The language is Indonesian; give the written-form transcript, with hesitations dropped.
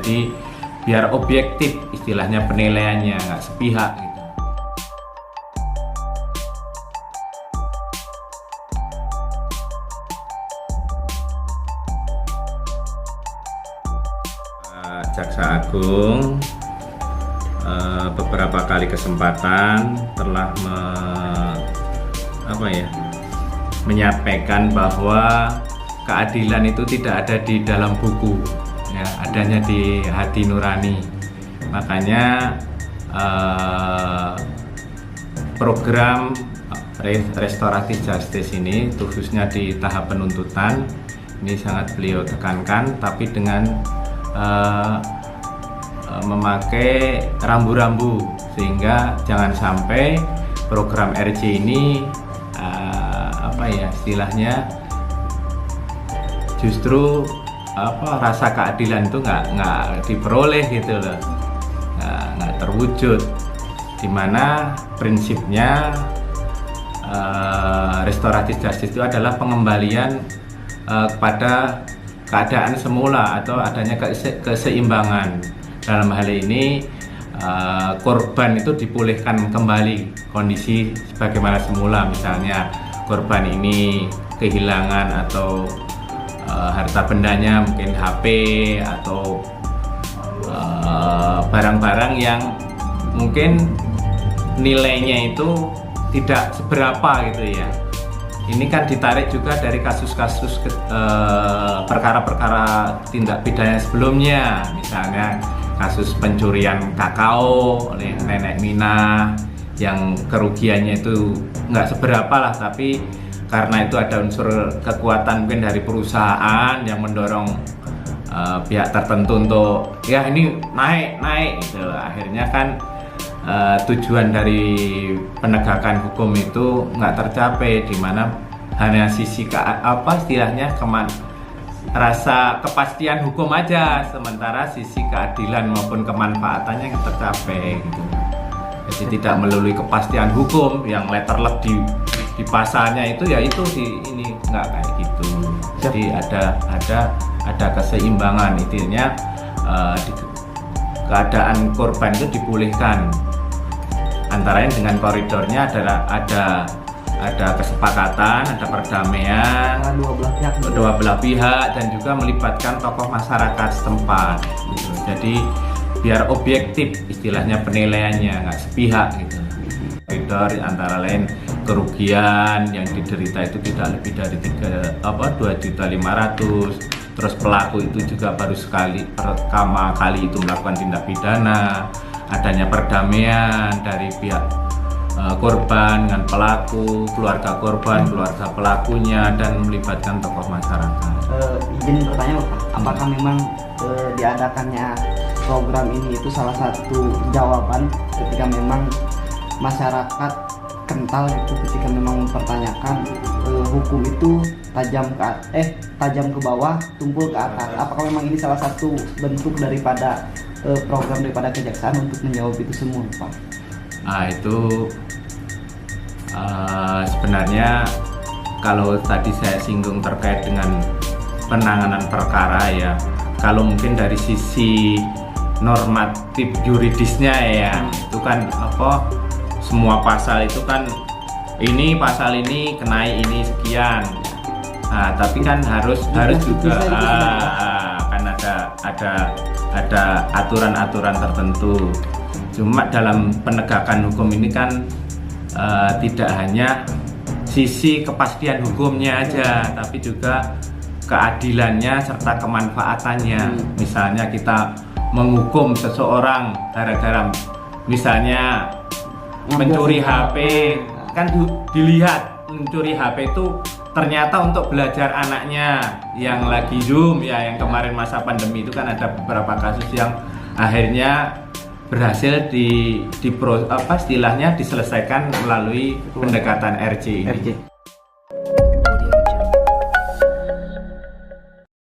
Jadi biar objektif istilahnya penilaiannya, nggak sepihak gitu. Jaksa Agung beberapa kali kesempatan telah menyampaikan bahwa keadilan itu tidak ada di dalam buku, ya, adanya di hati nurani. Makanya program restoratif justice ini khususnya di tahap penuntutan ini sangat beliau tekankan, tapi dengan memakai rambu-rambu sehingga jangan sampai program RJ ini istilahnya justru rasa keadilan itu nggak diperoleh gitu loh, nggak terwujud, dimana prinsipnya restoratif justice itu adalah pengembalian kepada keadaan semula atau adanya keseimbangan. Dalam hal ini korban itu dipulihkan kembali kondisi sebagaimana semula, misalnya korban ini kehilangan atau harta bendanya mungkin HP atau barang-barang yang mungkin nilainya itu tidak seberapa gitu ya. Ini kan ditarik juga dari kasus-kasus perkara-perkara tindak pidana sebelumnya, misalnya kasus pencurian kakao oleh nenek Mina yang kerugiannya itu nggak seberapa lah, tapi karena itu ada unsur kekuatan mungkin dari perusahaan yang mendorong pihak tertentu untuk ya ini naik gitu. Akhirnya kan tujuan dari penegakan hukum itu nggak tercapai, di mana hanya sisi istilahnya rasa kepastian hukum aja, sementara sisi keadilan maupun kemanfaatannya yang tercapai gitu. Jadi tidak melalui kepastian hukum yang letterlek di pasalnya itu ya itu ini nggak kayak gitu. Jadi ada keseimbangan, intinya keadaan korban itu dipulihkan. Antara lain dengan koridornya adalah ada kesepakatan, ada perdamaian dua belah pihak dan juga melibatkan tokoh masyarakat setempat gitu. Jadi biar objektif istilahnya penilaiannya, nggak sepihak gitu. Koridor antara lain kerugian yang diderita itu tidak lebih dari 2.500.000. Terus pelaku itu juga baru pertama kali itu melakukan tindak pidana, adanya perdamaian dari pihak korban dengan pelaku, keluarga korban, keluarga pelakunya, dan melibatkan tokoh masyarakat. Izin bertanya Pak, apakah memang diadakannya program ini itu salah satu jawaban ketika memang masyarakat kental itu ketika memang mempertanyakan hukum itu tajam ke bawah, tumpul ke atas. Apakah memang ini salah satu bentuk daripada program daripada kejaksaan untuk menjawab itu semua, Pak? Itu sebenarnya kalau tadi saya singgung terkait dengan penanganan perkara ya, kalau mungkin dari sisi normatif yuridisnya ya, itu kan semua pasal itu kan ini pasal ini kenai ini sekian. Nah, tapi kan harus juga kan ada aturan-aturan tertentu. Cuma dalam penegakan hukum ini kan tidak hanya sisi kepastian hukumnya aja, tapi juga keadilannya serta kemanfaatannya. Misalnya kita menghukum seseorang gara-gara misalnya mencuri HP, kan dilihat mencuri HP itu ternyata untuk belajar anaknya yang lagi Zoom ya, yang kemarin masa pandemi itu kan ada beberapa kasus yang akhirnya berhasil istilahnya diselesaikan melalui pendekatan RJ ini.